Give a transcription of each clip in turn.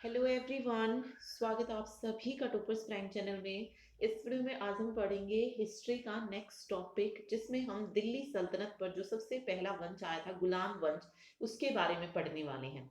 Hello everyone, स्वागत है आप सभी का टॉपर्स प्राइम चैनल में। इस वीडियो में आज हम पढ़ेंगे हिस्ट्री का नेक्स्ट टॉपिक, जिसमें हम दिल्ली सल्तनत पर जो सबसे पहला वंश आया था गुलाम वंश, उसके बारे में पढ़ने वाले हैं।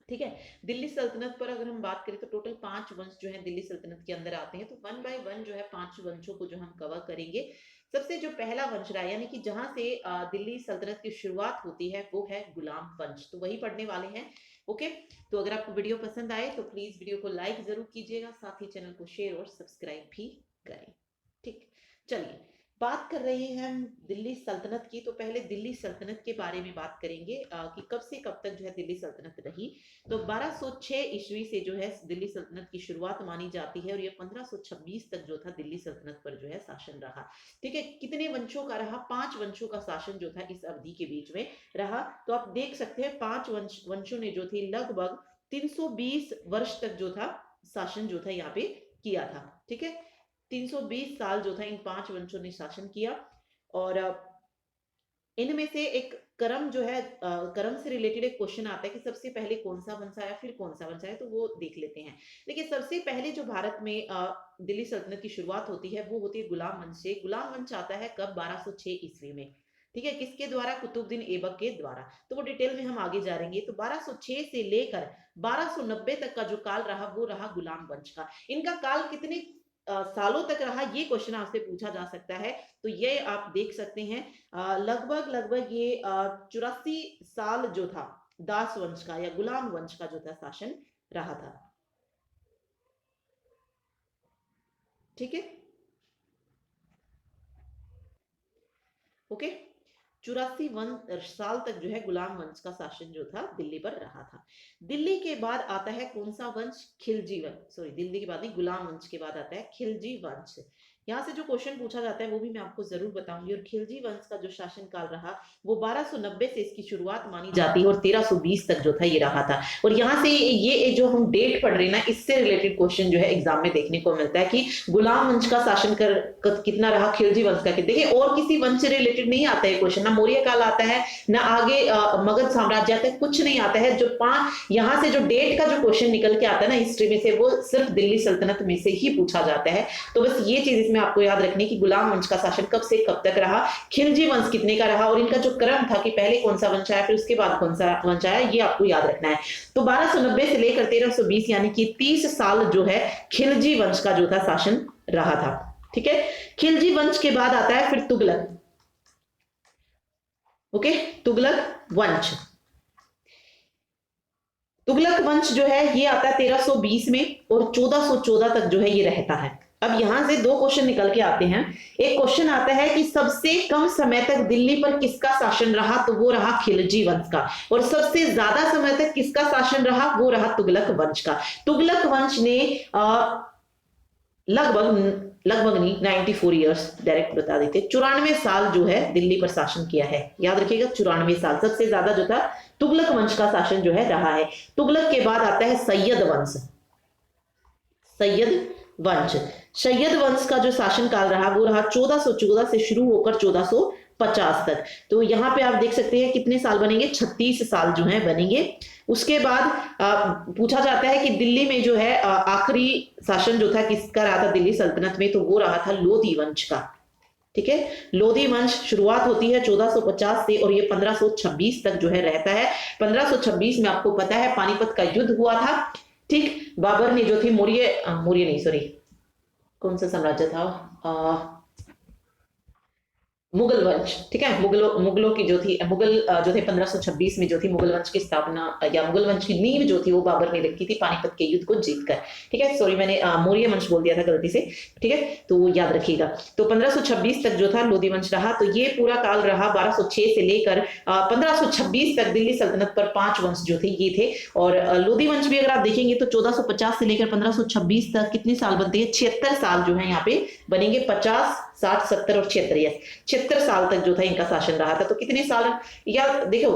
ठीक है। दिल्ली सल्तनत पर अगर हम बात करें तो टोटल 5 वंश जो है दिल्ली सल्तनत के अंदर आते हैं। तो वन बाय वन जो है 5 वंशों को जो हम कवर करेंगे। सबसे जो पहला वंश रहा यानी कि जहां से दिल्ली सल्तनत की शुरुआत होती है वो है गुलाम वंश, तो वही पढ़ने वाले हैं। ओके। तो अगर आपको वीडियो पसंद आए तो प्लीज वीडियो को लाइक जरूर कीजिएगा, साथ ही चैनल को शेयर और सब्सक्राइब भी करें। ठीक, चलिए बात कर रहे हैं हम दिल्ली सल्तनत की। तो पहले दिल्ली सल्तनत के बारे में बात करेंगे कि कब से कब तक जो है दिल्ली सल्तनत रही। तो 1206 ईस्वी से जो है दिल्ली सल्तनत की शुरुआत मानी जाती है और ये 1526 तक जो था दिल्ली सल्तनत पर जो है शासन रहा। ठीक है। कितने वंशों का रहा? 5 वंशों का शासन जो था इस अवधि के बीच में रहा। तो आप देख सकते हैं 5 वंशों ने जो थी लगभग 320 वर्ष तक जो था शासन जो था यहाँ पे किया था। ठीक है। 320 साल जो था इन 5 वंशों ने शासन किया। और इनमें से एक कर्म जो है कर्म से रिलेटेड एक क्वेश्चन आता है कि सबसे पहले कौन सा वंश आया फिर कौन सा वंश आया, तो वो देख लेते हैं। देखिए सबसे पहले जो भारत में दिल्ली सल्तनत की शुरुआत होती है वो होती है गुलाम वंश से। गुलाम वंश आता है कब? 1206 ईस्वी में। ठीक है। किसके द्वारा? कुतुबुद्दीन ऐबक के द्वारा। तो वो डिटेल में हम आगे जाएंगे। तो 1206 से लेकर 1290 तक का जो काल रहा वो रहा गुलाम वंश का। इनका काल कितने सालों तक रहा, ये क्वेश्चन आपसे पूछा जा सकता है। तो ये आप देख सकते हैं लगभग लगभग ये 84 साल जो था दास वंश का या गुलाम वंश का जो था शासन रहा था। ठीक है। ओके। 84 साल तक जो है गुलाम वंश का शासन जो था दिल्ली पर रहा था। दिल्ली के बाद आता है कौन सा वंश? खिलजी वंश। सॉरी, दिल्ली के बाद नहीं, गुलाम वंश के बाद आता है खिलजी वंश। यहाँ से जो क्वेश्चन पूछा जाता है वो भी मैं आपको जरूर बताऊंगी। और खिलजी वंश का जो शासन काल रहा वो 1290 से इसकी शुरुआत मानी जाती है और 1320 तक जो था ये रहा था। और यहाँ से ये जो हम डेट पढ़ रहे हैं ना, इससे रिलेटेड क्वेश्चन जो है एग्जाम में देखने को मिलता है कि गुलाम वंश का शासन कितना रहा, खिलजी वंश का। देखिए और किसी वंश से रिलेटेड नहीं आता है क्वेश्चन, ना मौर्य काल आता है, ना आगे मगध साम्राज्य आता है, कुछ नहीं आता है। जो 5 यहाँ से जो डेट का जो क्वेश्चन निकल के आता है ना हिस्ट्री में से, वो सिर्फ दिल्ली सल्तनत में से ही पूछा जाता है। तो बस ये चीज इसमें आपको याद रखनी कि गुलाम वंश का शासन कब से कब तक रहा, खिलजी वंश कितने का रहा, और इनका जो क्रम था कि पहले कौन सा वंश आया फिर उसके बाद कौन सा वंश आया, ये आपको याद रखना है। तो 1290 से लेकर 1320 यानी कि 30 साल जो है खिलजी वंश का जो था शासन रहा था। ठीक है। खिलजी वंश के बाद आता है फिर तुगलक। ओके, तुगलक वंश। तुगलक वंश जो है ये आता है 1320 में और 1414 तक जो है ये रहता है। अब यहां से 2 क्वेश्चन निकल के आते हैं। एक क्वेश्चन आता है कि सबसे कम समय तक दिल्ली पर किसका शासन रहा, तो वो रहा खिलजी वंश का। और सबसे ज्यादा समय तक किसका शासन रहा, वो रहा तुगलक वंश का। तुगलक वंश ने लगभग नहीं, 94 ईयर्स डायरेक्ट बता देते, 94 साल जो है दिल्ली पर शासन किया है। याद रखिएगा 94 साल सबसे ज्यादा जो था तुगलक वंश का शासन जो है रहा है। तुगलक के बाद आता है सैयद वंश। सैयद वंश, सैयद वंश का जो शासन काल रहा वो रहा 1414 से शुरू होकर 1450 तक। तो यहाँ पे आप देख सकते हैं कितने साल बनेंगे, 36 साल जो है बनेंगे। उसके बाद पूछा जाता है कि दिल्ली में जो है आखिरी शासन जो था किसका रहा था दिल्ली सल्तनत में, तो वो रहा था लोधी वंश का। ठीक है। लोधी वंश शुरुआत होती है 1450 से और ये 1526 तक जो है रहता है। 1526 में आपको पता है पानीपत का युद्ध हुआ था। ठीक, बाबर ने जो थी मौर्य नहीं, सॉरी, कौन सा साम्राज्य था, मुगल वंश। ठीक है। मुगलों की जो थी जो थे 1526 में जो थी मुगल वंश की स्थापना या मुगल वंश की नींव जो थी वो बाबर ने रखी थी पानीपत के युद्ध को जीतकर। ठीक है। सॉरी, मैंने मौर्य वंश बोल दिया था गलती से। ठीक है, तो याद रखिएगा। तो 1526 तक जो था लोधी वंश रहा। तो ये पूरा काल रहा 1206 से लेकर 1526 तक दिल्ली सल्तनत पर 5 वंश जो थे ये थे। और लोधी वंश भी अगर आप देखेंगे तो 1450 से लेकर 1526 तक कितने साल बनते हैं, 76 साल जो है यहाँ पे बनेंगे। 50, 60, 70 और 76, यस 76 साल तक जो था इनका शासन रहा था। तो कितने साल याद देखो,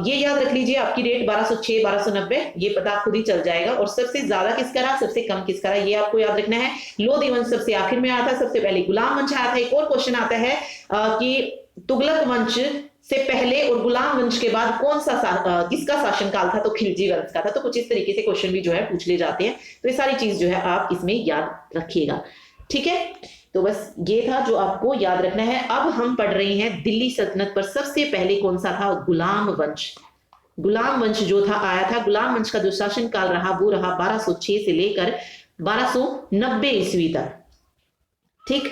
ये याद रख लीजिए, आपकी डेट 1206, 1290, ये पता खुद ही चल जाएगा। और सबसे ज्यादा किसका रहा, सबसे कम किसका रहा, ये आपको याद रखना है। लोधी वंश सबसे आखिर में आया था, सबसे पहले गुलाम वंश आया था। एक और क्वेश्चन आता है कि तुगलक वंश से पहले और गुलाम वंश के बाद कौन सा किसका शासनकाल था, तो खिलजी वंश का था। तो कुछ इस तरीके से क्वेश्चन भी जो है पूछ ले जाते हैं, तो ये सारी चीज जो है आप इसमें याद रखिएगा। ठीक है, तो बस ये था जो आपको याद रखना है। अब हम पढ़ रहे हैं दिल्ली सल्तनत पर सबसे पहले कौन सा था, गुलाम वंश। गुलाम वंश जो था आया था, गुलाम वंश का जो शासनकाल रहा वो रहा 1206 से लेकर 1290 ईस्वी तक। ठीक,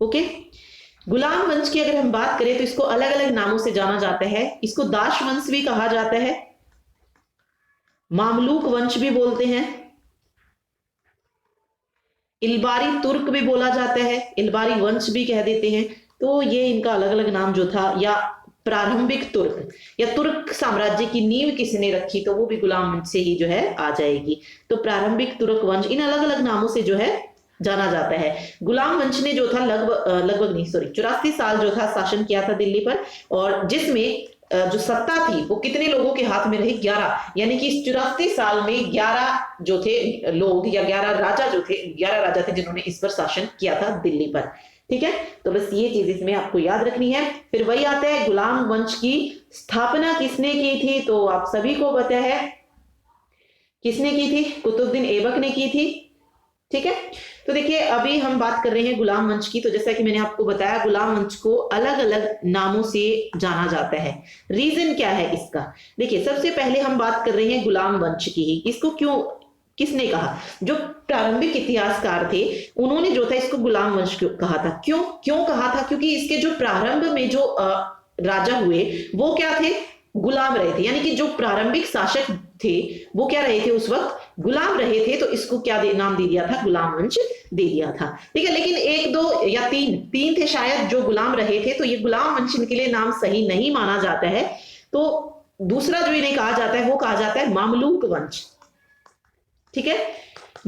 ओके। गुलाम वंश की अगर हम बात करें तो इसको अलग अलग नामों से जाना जाता है। इसको दाश वंश भी कहा जाता है, मामलूक वंश भी बोलते हैं, इलबारी तुर्क भी बोला जाता है, इलबारी वंश भी कह देते हैं। तो ये इनका अलग अलग नाम जो था, या प्रारंभिक तुर्क या तुर्क साम्राज्य की नींव किसने रखी, तो वो भी गुलाम वंश से ही जो है आ जाएगी। तो प्रारंभिक तुर्क वंश, इन अलग अलग नामों से जो है जाना जाता है। गुलाम वंश ने जो था लगभग नहीं, सॉरी, 84 साल जो था शासन किया था दिल्ली पर, और जिसमें जो सत्ता थी वो कितने लोगों के हाथ में रही, 11। यानी कि इस 84 साल में 11 जो थे लोग, या 11 राजा जो थे, 11 राजा थे जिन्होंने इस पर शासन किया था दिल्ली पर। ठीक है, तो बस ये चीज इसमें आपको याद रखनी है। फिर वही आता है, गुलाम वंश की स्थापना किसने की थी, तो आप सभी को पता है किसने की थी, कुतुबुद्दीन ऐबक ने की थी। ठीक है, तो देखिए अभी हम बात कर रहे हैं गुलाम वंश की। तो जैसा कि मैंने आपको बताया, गुलाम वंश को अलग अलग नामों से जाना जाता है। रीजन क्या है इसका, देखिए सबसे पहले हम बात कर रहे हैं गुलाम वंश की ही। इसको क्यों, किसने कहा, जो प्रारंभिक इतिहासकार थे उन्होंने जो था इसको गुलाम वंश क्यों कहा था। क्यों क्यों कहा था, क्योंकि इसके जो प्रारंभ में जो राजा हुए वो क्या थे, गुलाम रहे थे। यानी कि जो प्रारंभिक शासक थे वो क्या रहे थे, उस वक्त गुलाम रहे थे। तो इसको क्या नाम दे दिया था, गुलाम वंश दे दिया था। ठीक है, लेकिन एक दो या तीन थे शायद जो गुलाम रहे थे, तो ये गुलाम वंश इनके लिए नाम सही नहीं माना जाता है। तो दूसरा जो इन्हें कहा जाता है वो कहा जाता है मामलूक वंश। ठीक है,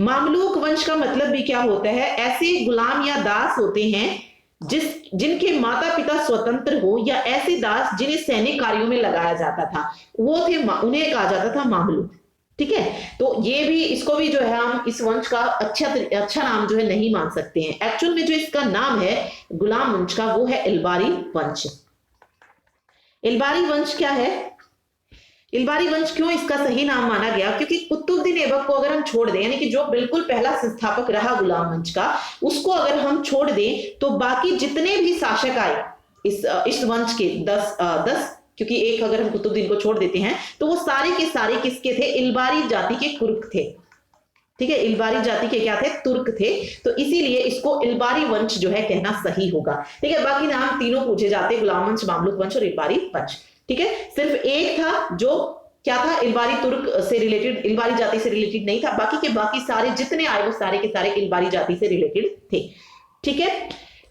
मामलूक वंश का मतलब भी क्या होता है, ऐसे गुलाम या दास होते हैं जिनके माता पिता स्वतंत्र हो, या ऐसे दास जिन्हें सैनिक कार्यों में लगाया जाता था, वो थे, उन्हें कहा जाता था मामलूक। ठीक है, तो ये भी, इसको भी जो है हम इस वंश का अच्छा नाम जो है नहीं मान सकते हैं। एक्चुअल में जो इसका नाम है गुलाम वंश का वो है इलबारी वंश। इलबारी वंश क्या है, इलबारी वंश क्यों इसका सही नाम माना गया, क्योंकि कुतुबुद्दीन ऐबक को अगर हम छोड़ दें, यानी कि जो बिल्कुल पहला संस्थापक रहा गुलाम वंश का, उसको अगर हम छोड़ दें तो बाकी जितने भी शासक आए इस वंश के 10, क्योंकि एक अगर हम कुतुबुद्दीन को छोड़ देते हैं तो वो सारे के सारे किसके थे, इलबारी जाति के तुर्क थे। ठीक है, इलबारी जाति के क्या थे, तुर्क थे। तो इसीलिए इसको इलबारी वंश जो है कहना सही होगा। ठीक है, बाकी नाम तीनों पूछे जाते, गुलाम वंश, मामलुक वंश और इलबारी वंश। ठीक है, सिर्फ एक था जो क्या था, इलबारी तुर्क से रिलेटेड, इलबारी जाति से रिलेटेड नहीं था। बाकी के बाकी सारे जितने आए वो सारे के सारे इलबारी जाति से रिलेटेड थे। ठीक है,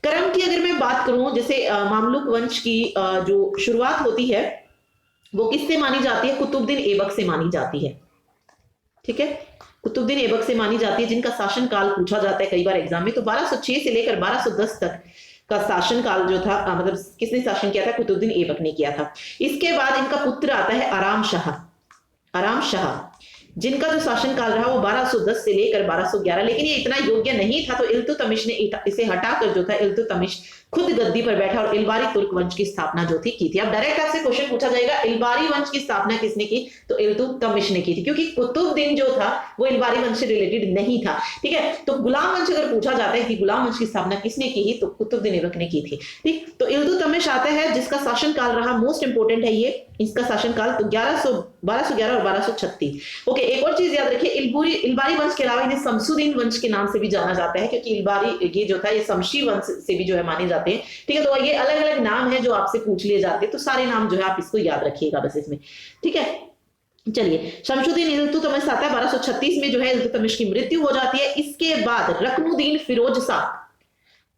क्रम की अगर मैं बात करूं, जैसे मामलुक वंश की जो शुरुआत होती है वो किससे मानी जाती है, कुतुबुद्दीन ऐबक से मानी जाती है। ठीक है, कुतुबुद्दीन ऐबक से मानी जाती है, जिनका शासनकाल पूछा जाता है कई बार एग्जाम में। तो 1206 से लेकर 1210 तक का शासनकाल जो था, मतलब किसने शासन किया था, कुतुबुद्दीन ऐबक ने किया था। इसके बाद इनका पुत्र आता है आराम शाह, आराम शाह, जिनका जो शासनकाल रहा वो 1210 से लेकर 1211। लेकिन ये इतना योग्य नहीं था, तो इल्तुतमिश ने इसे हटाकर जो था, इल्तुतमिश खुद गद्दी पर बैठा और इलबारी तुर्क वंश की स्थापना जो थी की थी। अब डायरेक्ट आपसे क्वेश्चन पूछा जाएगा, इलबारी वंश की स्थापना किसने की, तो इल्तुतमिश ने की थी, क्योंकि कुतुबुद्दीन जो था वो इलबारी वंश से रिलेटेड नहीं था। ठीक है, तो गुलाम वंश अगर पूछा जाता है कि गुलाम वंश की स्थापना किसने की, तो कुतुबुद्दीन ऐबक ने की थी। ठीक, तो इल्तुतमिश आता है जिसका शासनकाल रहा, मोस्ट इंपोर्टेंट है ये, इसका शासनकाल तो 1211 और 1236। ओके, एक और चीज याद रखिए, इलबारी वंश के अलावा इन्हें शमसुद्दीन वंश के नाम से भी जाना जाता है, क्योंकि इलबारी ये जो था ये शमशी वंश से भी जो है माने जाते हैं। ठीक है, तो ये अलग अलग नाम है जो आपसे पूछ लिए जाते हैं, तो सारे नाम जो है आप इसको याद रखिएगा बस इसमें। ठीक है, चलिए, शमसुद्दीन इल्तुतमिश आता है 1236 में जो है इल्तुतमिश की मृत्यु हो जाती है। इसके बाद रकनुद्दीन फिरोज शाह,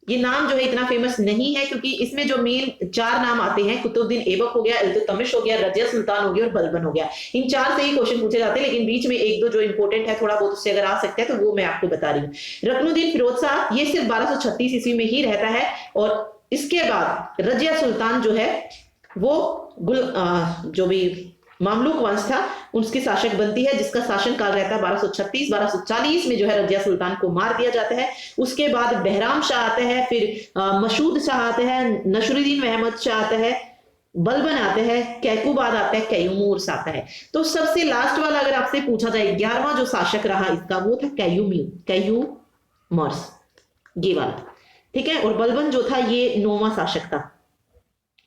ये नाम जो है इतना फेमस नहीं है, क्योंकि इसमें जो मेन 4 नाम आते हैं, कुतुबुद्दीन ऐबक हो गया, इल्तुतमिश हो गया, रजिया सुल्तान हो गया और बलबन हो गया। इन 4 से ही क्वेश्चन पूछे जाते हैं, लेकिन बीच में एक दो जो इंपॉर्टेंट है थोड़ा बहुत उससे अगर आ सकता है तो वो मैं आपको बता रही हूँ। रकनुद्दीन फिरोज शाह ये सिर्फ 1236 ईस्वी में ही रहता है, और इसके बाद रजिया सुल्तान जो है वो जो भी मामलुक वंश था उसकी शासक बनती है, जिसका शासनकाल रहता है 1236-1240 में जो है रजिया सुल्तान को मार दिया जाता है। उसके बाद बहराम शाह आते हैं, फिर मसूद शाह आते हैं, नसरुद्दीन महमद शाह आते हैं, बलबन आते हैं, कैकुबाद आता है, कैयूमूर्स आता है। तो सबसे लास्ट वाला अगर आपसे पूछा जाए 11वां जो शासक रहा इसका वो था कैयूमर्स, ये वाला। ठीक है, और बलबन जो था ये 9वां शासक था।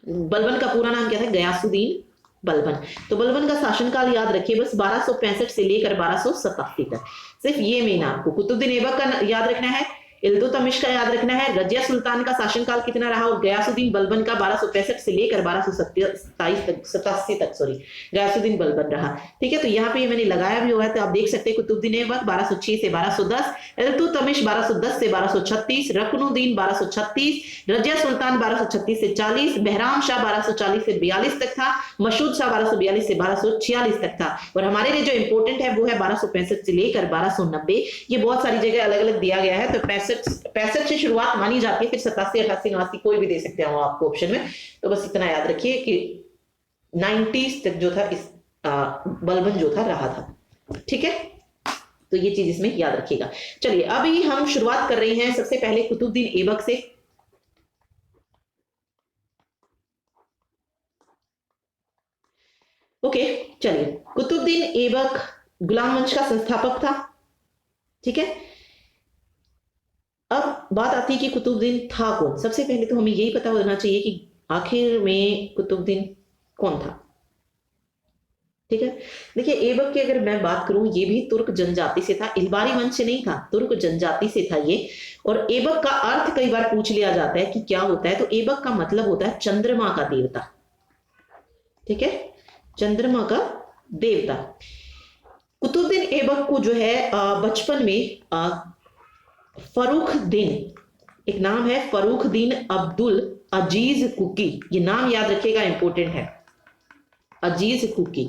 बलबन का पूरा नाम क्या था? गयासुद्दीन बलबन। तो बलबन का शासनकाल याद रखिए बस 1265 से लेकर 1287 तक। सिर्फ ये मेन आपको कुतुबुद्दीन ऐबक का याद रखना है, इल्तुतमिश का याद रखना है, रजिया सुल्तान का शासनकाल कितना रहा, और गयासुद्दीन बलबन का 1265 से लेकर 1227 तक 87 तक, सॉरी, गयासुद्दीन बलबन रहा। ठीक है, तो यहाँ पे मैंने लगाया भी हुआ है, तो आप देख सकते हैं कुतुबुद्दीन ऐबक 1206 से 1210, इल्तुतमिश 1210 से 1236, रकनुद्दीन 1236, रजिया सुल्तान 1236 से 40, बहराम शाह 1240 से 42 तक था, मशहूद शाह 1242 से 1246 तक था। और हमारे लिए जो इंपॉर्टेंट है वो है 1265 से लेकर 1290। ये बहुत सारी जगह अलग अलग दिया गया है, तो 65 से शुरुआत मानी जाती है, फिर 87, 88, 89 कोई भी दे सकते हैं आपको ऑप्शन में। तो बस इतना याद रखिए कि 90s तक जो था इस बलबन जो था रहा था। ठीक है, तो ये चीज इसमें याद रखिएगा। चलिए अभी हम शुरुआत कर रहे हैं सबसे पहले कुतुबुद्दीन ऐबक से। ओके, चलिए, कुतुबुद्दीन ऐबक गुलाम वंश का संस्थापक था। ठीक है, अब बात आती है कि कुतुबुद्दीन था कौन। सबसे पहले तो हमें यही पता होना चाहिए कि आखिर में कुतुबुद्दीन कौन था। ठीक है, देखिए ऐबक की अगर मैं बात करूं, ये भी तुर्क जनजाति से था, इल्बारी वंश से नहीं था, तुर्क जनजाति से था ये। और ऐबक का अर्थ कई बार पूछ लिया जाता है कि क्या होता है, तो ऐबक का मतलब होता है चंद्रमा का देवता। ठीक है, चंद्रमा का देवता। कुतुबुद्दीन ऐबक को जो है बचपन में फरुखदीन, एक नाम है फरुखदीन अब्दुल अजीज कुकी, ये नाम याद रखिएगा, इंपॉर्टेंट है, अजीज कुकी।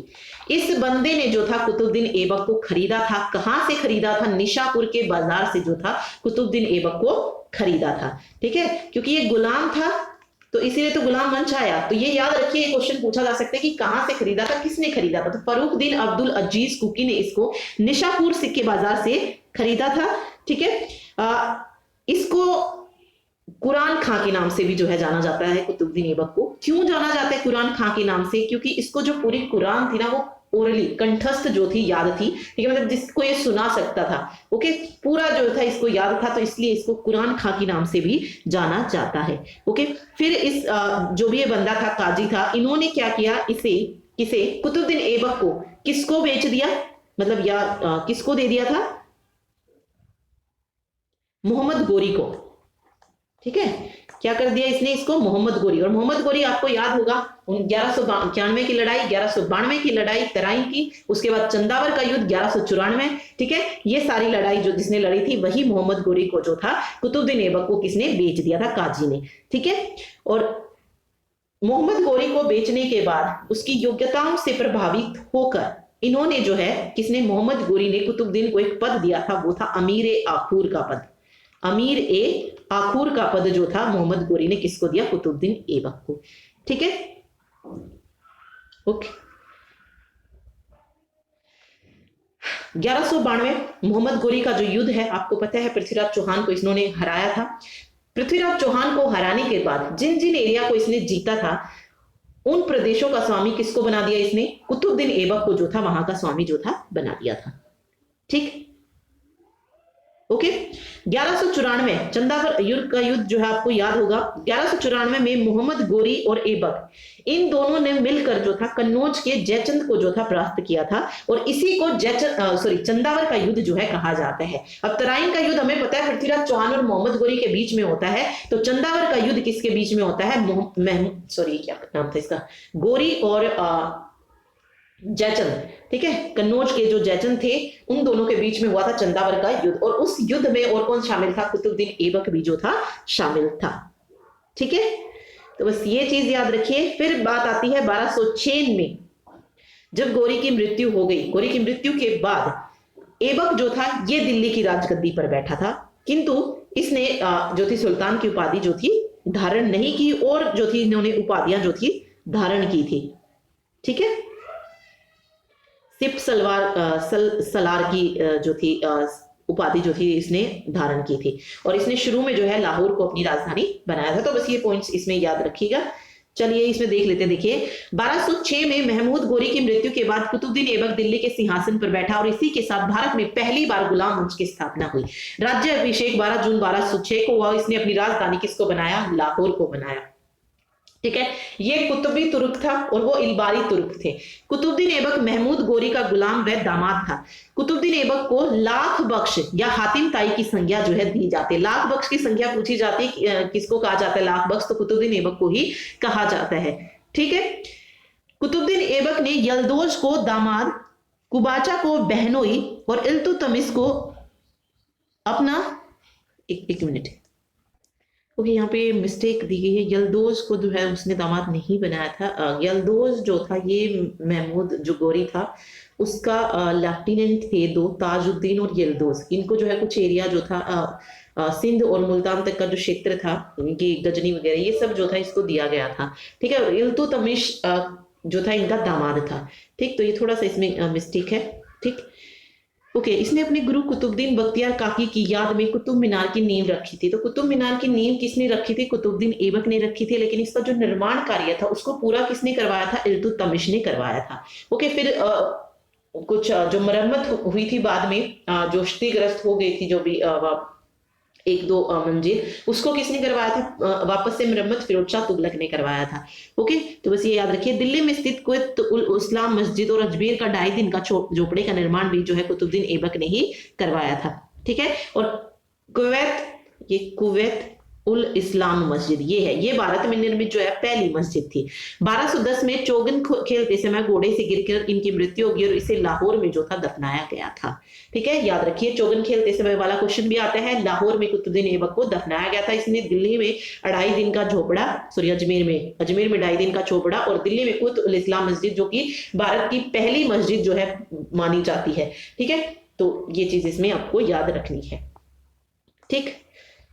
इस बंदे ने जो था कुतुबुद्दीन ऐबक को खरीदा था। कहां से खरीदा था? निशापुर के बाजार से जो था कुतुबुद्दीन ऐबक को खरीदा था। ठीक है, क्योंकि ये गुलाम था तो इसीलिए तो गुलाम वंश आया। तो ये याद रखिए, क्वेश्चन पूछा जा सकता है कि कहां से खरीदा था, किसने खरीदा था। तो फरुखदीन अब्दुल अजीज कुकी ने इसको निशापुर के बाजार से खरीदा था। ठीक है, इसको कुरान खां के नाम से भी जो है जाना जाता है। कुतुबुद्दीन ऐबक को क्यों जाना जाता है कुरान खां के नाम से? क्योंकि इसको जो पूरी कुरान थी ना वो ओरली कंठस्थ जो थी याद थी। ठीक है, मतलब जिसको ये सुना सकता था, ओके, पूरा जो था इसको याद था, तो इसलिए इसको कुरान खां के नाम से भी जाना जाता है। ओके, फिर इस जो भी ये बंदा था, काजी था, इन्होंने क्या किया, इसे किसे कुतुबुद्दीन ऐबक को किसको बेच दिया, मतलब या किसको दे दिया था? मोहम्मद गोरी को। ठीक है, क्या कर दिया इसने इसको? मोहम्मद गोरी। और मोहम्मद गोरी आपको याद होगा 1191 की लड़ाई, 1192 की लड़ाई तराइन की, उसके बाद चंदावर का युद्ध 1194। ठीक है, ये सारी लड़ाई जो जिसने लड़ी थी वही मोहम्मद गोरी को जो था कुतुबुद्दीन ऐबक को किसने बेच दिया था? काजी ने। ठीक है, और मोहम्मद गोरी को बेचने के बाद उसकी योग्यताओं से प्रभावित होकर इन्होंने जो है किसने, मोहम्मद गोरी ने कुतुबुद्दीन को एक पद दिया था, वो था अमीर ए आखूर का पद। अमीर ए आखूर का पद जो था मोहम्मद गोरी ने किसको दिया? कुतुबुद्दीन ऐबक को। ठीक है, ओके। 1192 मोहम्मद गोरी का जो युद्ध है आपको पता है, पृथ्वीराज चौहान को इन्होंने हराया था। पृथ्वीराज चौहान को हराने के बाद जिन जिन एरिया को इसने जीता था उन प्रदेशों का स्वामी किसको बना दिया इसने? कुतुबुद्दीन ऐबक को जो था वहां का स्वामी जो था बना दिया था। ठीक, ओके। 1194 चंदावर युद्ध का युद्ध जो है आपको याद होगा। 1194 में मोहम्मद गोरी और ऐबक इन दोनों ने मिलकर जो था कन्नौज के जयचंद को जो था परास्त किया था, और इसी को चंदावर का युद्ध जो है कहा जाता है। अब तराइन का युद्ध हमें पता है पृथ्वीराज चौहान और मोहम्मद गोरी के बीच में होता है, तो चंदावर का युद्ध किसके बीच में होता है? क्या नाम था इसका, गोरी और जयचंद। ठीक है, कन्नौज के जो जयचंद थे उन दोनों के बीच में हुआ था चंदावर का युद्ध, और उस युद्ध में और कौन शामिल था? कुतुबुद्दीन ऐबक भी जो था शामिल था। ठीक है, तो बस ये चीज याद रखिए। फिर बात आती है 1206 में, जब गोरी की मृत्यु हो गई। गोरी की मृत्यु के बाद ऐबक जो था ये दिल्ली की राजगद्दी पर बैठा था, किंतु इसने जो थी सुल्तान की उपाधि जो थी धारण नहीं की, और जो थी इन्होंने उपाधियां जो थी धारण की थी। ठीक है, सिप सलार की जो थी उपाधि जो थी इसने धारण की थी, और इसने शुरू में जो है लाहौर को अपनी राजधानी बनाया था। तो बस ये पॉइंट्स इसमें याद रखिएगा। चलिए इसमें देख लेते हैं। देखिए 1206 में महमूद गोरी की मृत्यु के बाद कुतुबुद्दीन ऐबक दिल्ली के सिंहासन पर बैठा और इसी के साथ भारत में पहली बार गुलाम वंश की स्थापना हुई। राज्य अभिषेक 12 जून 1206 को हुआ। इसने अपनी राजधानी किसको बनाया? लाहौर को बनाया। ठीक है, ये कुतुबी तुर्क था और वो इलबारी तुर्क थे। कुतुबुद्दीन ऐबक महमूद गोरी का गुलाम व दामाद था। कुतुबुद्दीन ऐबक को लाख बख्श या हातिम ताई की संज्ञा जो है दी जाती है। लाख बख्श की संज्ञा पूछी जाती है, किसको कहा जाता है लाख बख्श? तो कुतुबुद्दीन ऐबक को ही कहा जाता है। ठीक है, कुतुबुद्दीन ऐबक ने यल्दोज को दामाद, कुबाचा को बहनोई और इल्तुतमिश को अपना एक मिनट, ओके यहाँ पे मिस्टेक दी गई है। यल्दोज को जो है उसने दामाद नहीं बनाया था। यल्दोज जो था ये महमूद जो गोरी था उसका लेफ्टिनेंट थे दो, ताजुद्दीन और यल्दोज। इनको जो है कुछ एरिया जो था सिंध और मुल्तान तक का जो क्षेत्र था, इनकी गजनी वगैरह ये सब जो था इसको दिया गया था। ठीक है, और इल्तुतमिश जो था इनका दामाद था। ठीक, तो ये थोड़ा सा इसमें मिस्टेक है। ठीक, ओके इसने अपने गुरु कुतुबुद्दीन बख्तियार काकी की याद में कुतुब मीनार की नींव रखी थी। तो कुतुब मीनार की नींव किसने रखी थी? कुतुबुद्दीन ऐबक ने रखी थी, लेकिन इसका जो निर्माण कार्य था उसको पूरा किसने करवाया था? इल्तुतमिश ने करवाया था। ओके, फिर कुछ जो मरम्मत हुई थी बाद में, जो क्षतिग्रस्त हो गई थी जो भी एक दो मंजिल, उसको किसने करवाया था वापस से मरम्मत? फिरोज शाह तुगलक ने करवाया था। ओके, तो बस ये याद रखिए। दिल्ली में स्थित कुत उल इस्लाम मस्जिद और अजमेर का 2.5 दिन का झोपड़े का निर्माण भी जो है कुतुबुद्दीन ऐबक ने ही करवाया था। ठीक है, और कुवैत उल इस्लाम मस्जिद ये है, ये भारत में निर्मित जो है पहली मस्जिद थी। 1210 में चौगन खेलते समय घोड़े से गिरकर इनकी मृत्यु होगी और इसे लाहौर में जो था दफनाया गया था। ठीक है, याद रखिए चौगन खेलते समय वाला क्वेश्चन भी आता है। लाहौर में कुतुबुद्दीन ऐबक को दफनाया गया था। इसने दिल्ली में 2.5 दिन का झोपड़ा, सॉरी अजमेर में 2.5 दिन का झोपड़ा और दिल्ली में कुत उल इस्लाम मस्जिद जो कि भारत की पहली मस्जिद जो है मानी जाती है। ठीक है, तो ये चीज इसमें आपको याद रखनी है। ठीक,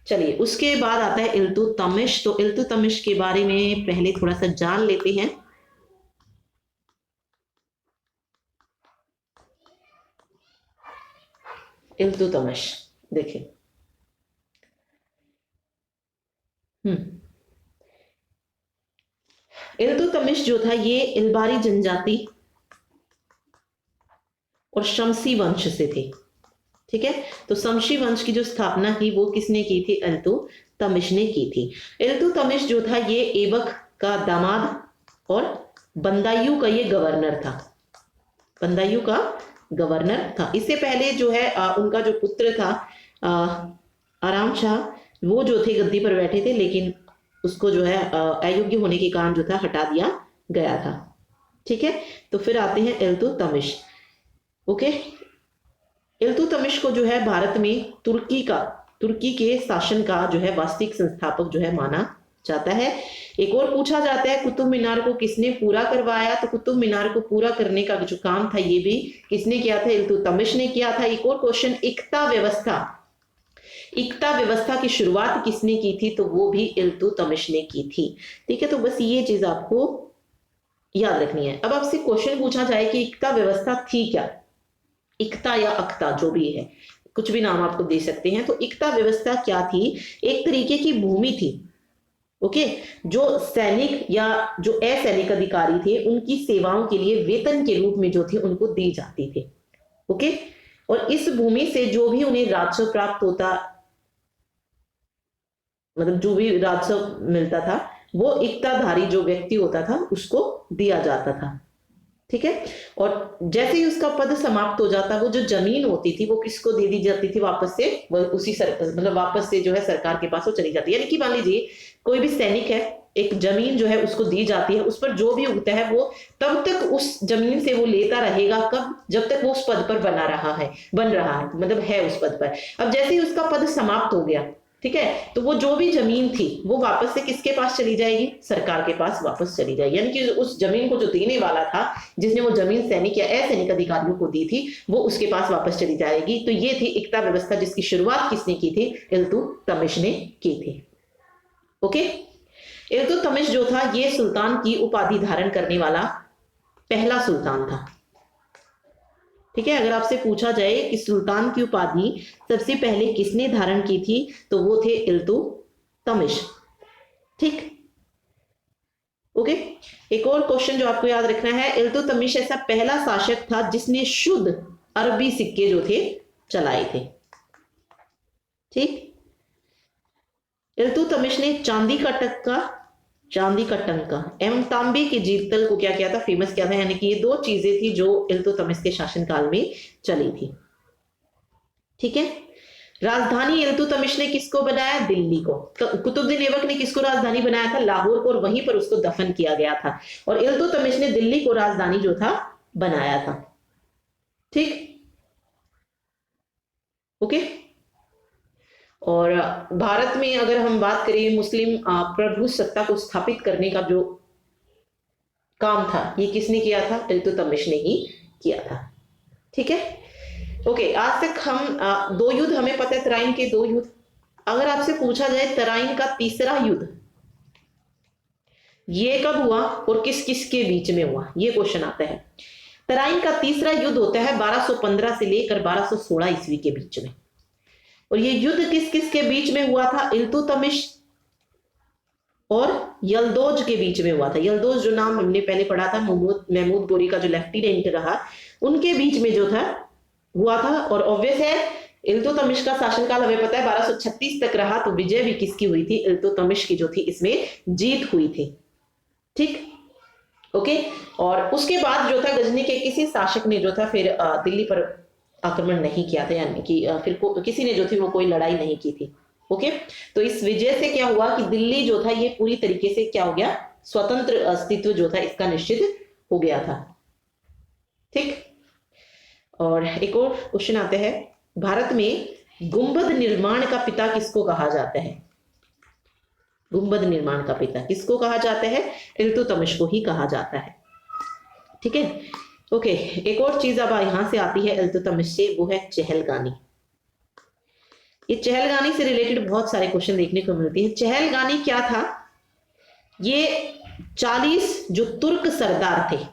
चलिए उसके बाद आता है इल्तुतमिश। तो इल्तुतमिश के बारे में पहले थोड़ा सा जान लेते हैं। इल्तुतमिश देखिए, इल्तुतमिश जो था ये इलबारी जनजाति और शमसी वंश से थे। ठीक है, तो शमसी वंश की जो स्थापना की वो किसने की थी? इल्तुतमिश ने की थी। इल्तुतमिश जो था ये ऐबक का दामाद और बंदायूं का ये गवर्नर था। बंदायूं का गवर्नर था। इससे पहले जो है उनका जो पुत्र था आराम शाह, वो जो थे गद्दी पर बैठे थे, लेकिन उसको जो है अयोग्य होने के कारण जो था हटा दिया गया था। ठीक है, तो फिर आते हैं इल्तुतमिश। ओके, इल्तुतमिश को जो है भारत में तुर्की के शासन का जो है वास्तविक संस्थापक जो है माना जाता है। एक और पूछा जाता है कुतुब मीनार को किसने पूरा करवाया? तो कुतुब मीनार को पूरा करने का जो काम था ये भी किसने किया था? इल्तुतमिश ने किया था। एक और क्वेश्चन, इक्ता व्यवस्था की शुरुआत किसने की थी? तो वो भी इल्तुतमिश ने की थी। ठीक है, तो बस ये चीज आपको याद रखनी है। अब आपसे क्वेश्चन पूछा जाए कि इक्ता व्यवस्था थी क्या? इक्ता या अक्ता जो भी है, कुछ भी नाम आपको दे सकते हैं। तो इक्ता व्यवस्था क्या थी? एक तरीके की भूमि थी। ओके, जो सैनिक या जो असैनिक अधिकारी थे उनकी सेवाओं के लिए वेतन के रूप में जो थी उनको दी जाती थी। ओके, और इस भूमि से जो भी उन्हें राजस्व प्राप्त होता, मतलब जो भी राजस्व मिलता था वो इक्ताधारी जो व्यक्ति होता था उसको दिया जाता था। ठीक है, और जैसे ही उसका पद समाप्त हो जाता, वो जो जमीन होती थी वो किसको दे दी जाती थी? वापस से वो उसी मतलब वापस से जो है सरकार के पास वो चली जाती है। यानी कि मान लीजिए कोई भी सैनिक है, एक जमीन जो है उसको दी जाती है, उस पर जो भी उगता है वो तब तक उस जमीन से वो लेता रहेगा। कब? जब तक वो उस पद पर बन रहा है, मतलब है उस पद पर। अब जैसे ही उसका पद समाप्त हो गया, ठीक है, तो वो जो भी जमीन थी वो वापस से किसके पास चली जाएगी? सरकार के पास वापस चली जाएगी। यानी कि उस जमीन को जो देने वाला था, जिसने वो जमीन सैनिक या असैनिक अधिकारियों को दी थी, वो उसके पास वापस चली जाएगी। तो ये थी इक्ता व्यवस्था, जिसकी शुरुआत किसने की थी? इल्तुतमिश ने की थी। ओके, इल्तुतमिश जो था ये सुल्तान की उपाधि धारण करने वाला पहला सुल्तान था। ठीक है, अगर आपसे पूछा जाए कि सुल्तान की उपाधि सबसे पहले किसने धारण की थी, तो वो थे इल्तुतमिश। ठीक, ओके। एक और क्वेश्चन जो आपको याद रखना है, इल्तुतमिश ऐसा पहला शासक था जिसने शुद्ध अरबी सिक्के जो थे चलाए थे। ठीक। इल्तुतमिश ने चांदी का टंका एवं तांबे के जीतल को क्या किया था, फेमस किया था। यानी कि ये दो चीजें थी जो इल्तुतमिश के शासनकाल में चली थी। ठीक है। राजधानी इल्तुतमिश ने किसको बनाया, दिल्ली को। कुतुबुद्दीन ऐबक ने किसको राजधानी बनाया था, लाहौर को, और वहीं पर उसको दफन किया गया था। और इल्तुतमिश ने दिल्ली को राजधानी जो था बनाया था। ठीक। ओके। और भारत में अगर हम बात करें, मुस्लिम प्रभु सत्ता को स्थापित करने का जो काम था, ये किसने किया था, इल्तुतमिश ने ही किया था। ठीक है। ओके। आज तक हम दो युद्ध हमें पता है, तराइन के दो युद्ध। अगर आपसे पूछा जाए तराइन का तीसरा युद्ध ये कब हुआ और किस किस के बीच में हुआ, ये क्वेश्चन आता है। तराइन का तीसरा युद्ध होता है 1215 से लेकर 1216 ईस्वी के बीच में। और ये युद्ध किस किस के बीच में हुआ था, इल्तुतमिश और यल्दौज के बीच में हुआ था। यल्दौज जो नाम हमने पहले पढ़ा था, महमूद गोरी का जो लेफ्टिनेंट रहा, उनके बीच में जो था हुआ था। और ऑब्वियस है इल्तुतमिश का शासनकाल हमें पता है 1236 तक रहा, तो विजय भी किसकी हुई थी, इल्तुतमिश की जो थी, इसमें जीत हुई थी। ठीक। ओके। और उसके बाद जो था गजनी के किसी शासक ने जो था फिर दिल्ली पर आक्रमण नहीं किया था, यानी कि फिर किसी ने जो थी वो कोई लड़ाई नहीं की थी। ओके। तो इस विजय से क्या हुआ कि दिल्ली जो था ये पूरी तरीके से क्या हो गया, स्वतंत्र अस्तित्व जो था इसका निश्चित हो गया था। ठीक। और एक और क्वेश्चन आते हैं, भारत में गुंबद निर्माण का पिता किसको कहा जाता है, गुंबद निर्माण का पिता किसको कहा जाता है, इल्तुतमिश को ही कहा जाता है। ठीक है। ओके। एक और चीज अब यहां से आती है इल्तुतमिश से, वो है चहलगानी। ये चहलगानी से रिलेटेड बहुत सारे क्वेश्चन देखने को मिलते हैं। चहलगानी क्या था, ये 40 जो तुर्क सरदार थे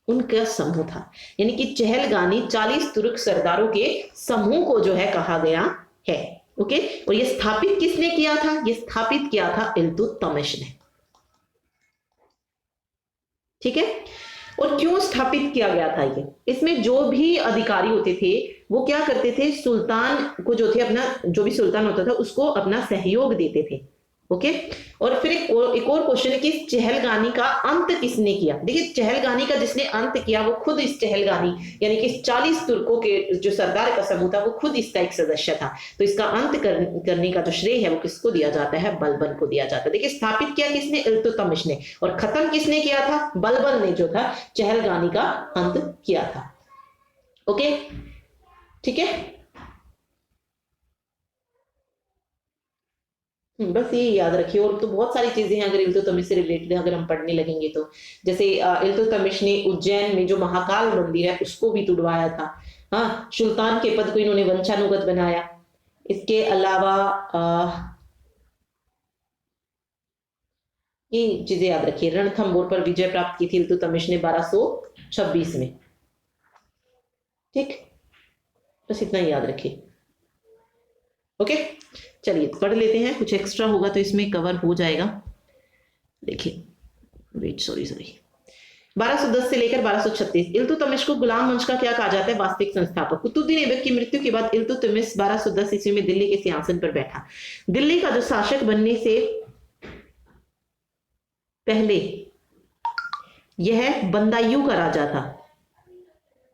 उनका समूह था। यानी कि चहलगानी 40 तुर्क सरदारों के समूह को जो है कहा गया है। ओके। और ये स्थापित किसने किया था, ये स्थापित किया था इल्तुतमिश ने। ठीक है। और क्यों स्थापित किया गया था ये, इसमें जो भी अधिकारी होते थे वो क्या करते थे, सुल्तान को जो थे अपना, जो भी सुल्तान होता था उसको अपना सहयोग देते थे। ओके। और फिर एक और क्वेश्चन है कि चहलगानी का अंत किसने किया। देखिए चहलगानी का जिसने अंत किया वो खुद इस चहलगानी यानी कि 40 तुर्कों के जो सरदार का समूह था वो खुद इसका एक सदस्य था। तो इसका अंत करने का जो श्रेय है वो किसको दिया जाता है, बलबन को दिया जाता है। देखिए स्थापित किया किसने, इल्तुतमिश ने, और खत्म किसने किया था, बलबन ने जो था चहलगानी का अंत किया था। ओके। ठीक है। बस ये याद रखिए। और तो बहुत सारी चीजें हैं अगर इल्तुतमिश से रिलेटेड अगर हम पढ़ने लगेंगे तो, जैसे इल्तुतमिश ने उज्जैन में जो महाकाल मंदिर है उसको भी तुड़वाया था। हाँ, सुल्तान के पद को इन्होंने वंशानुगत बनाया। इसके अलावा ये चीजें याद रखिए। रणथंभौर पर विजय प्राप्त की थी इल्तुतमिश ने 1226 में। ठीक। बस इतना ही याद रखिए। ओके। चलिए पढ़ लेते हैं, कुछ एक्स्ट्रा होगा तो इसमें कवर हो जाएगा। देखिए वेट, सॉरी 1210 से लेकर 1236 इल्तुतमिश को गुलाम वंश का क्या कहा जाता है, वास्तविक संस्थापक। कुतुबुद्दीन ऐबक की मृत्यु के बाद इल्तुतमिश 1210 ईस्वी में दिल्ली के सिंहासन पर बैठा। दिल्ली का जो शासक बनने से पहले यह बंदायूं का राजा था।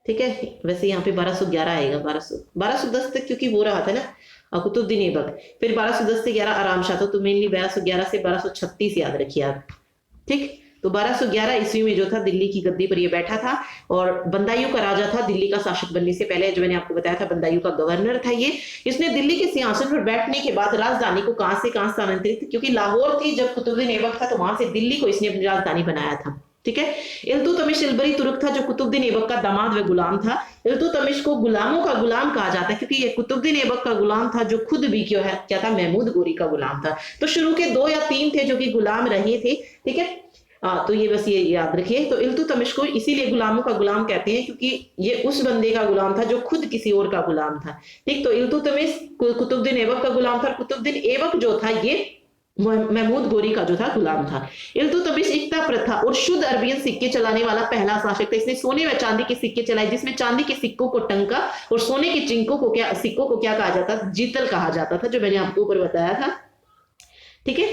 ठीक है। वैसे यहाँ पे 1211 आएगा, 1210 तक क्योंकि वो रहा था ना कुतुबुद्दीन ऐबक, फिर 1210 से 11 आराम शाह, तो मेनली 1211 से 1236 याद रखिए आप। ठीक। तो 1211 ईस्वी में जो था दिल्ली की गद्दी पर ये बैठा था और बंदायूं का राजा था। दिल्ली का शासक बनने से पहले जो मैंने आपको बताया था बंदायूं का गवर्नर था ये। इसने दिल्ली के सिंहासन पर बैठने के बाद राजधानी को कहां से कहां स्थानांतरित, क्योंकि लाहौर थी जब कुतुबुद्दीन ऐबक था, तो वहां से दिल्ली को इसने अपनी राजधानी बनाया था। ठीक है। इल्तुतमिश इल्बरी तुर्क था जो कुतुबुद्दीन ऐबक का दामाद व गुलाम था। इल्तुतमिश को गुलामों का गुलाम कहा जाता है क्योंकि ये कुतुबुद्दीन ऐबक का गुलाम था जो खुद भी क्या था, महमूद गोरी का गुलाम था। तो शुरू के 2 या 3 थे जो कि गुलाम रहे थे। ठीक है। तो ये बस ये याद रखिए। तो इल्तुतमिश को इसीलिए गुलामों का गुलाम कहते हैं क्योंकि ये उस बंदे का गुलाम था जो खुद किसी और का गुलाम था। ठीक। तो इल्तुतमिश कुतुबुद्दीन ऐबक का गुलाम था। कुतुबुद्दीन ऐबक जो था ये महमूद गोरी का जो था गुलाम था। इल्तुतमिश इक्ता प्रथा और शुद्ध अरबियन सिक्के चलाने वाला पहला शासक था। इसने सोने व चांदी के सिक्के चलाए, जिसमें चांदी के सिक्कों को टंका और सोने के चिंकों को सिक्कों को क्या कहा जाता था, जीतल कहा जाता था, जो मैंने आपको ऊपर बताया था। ठीक है,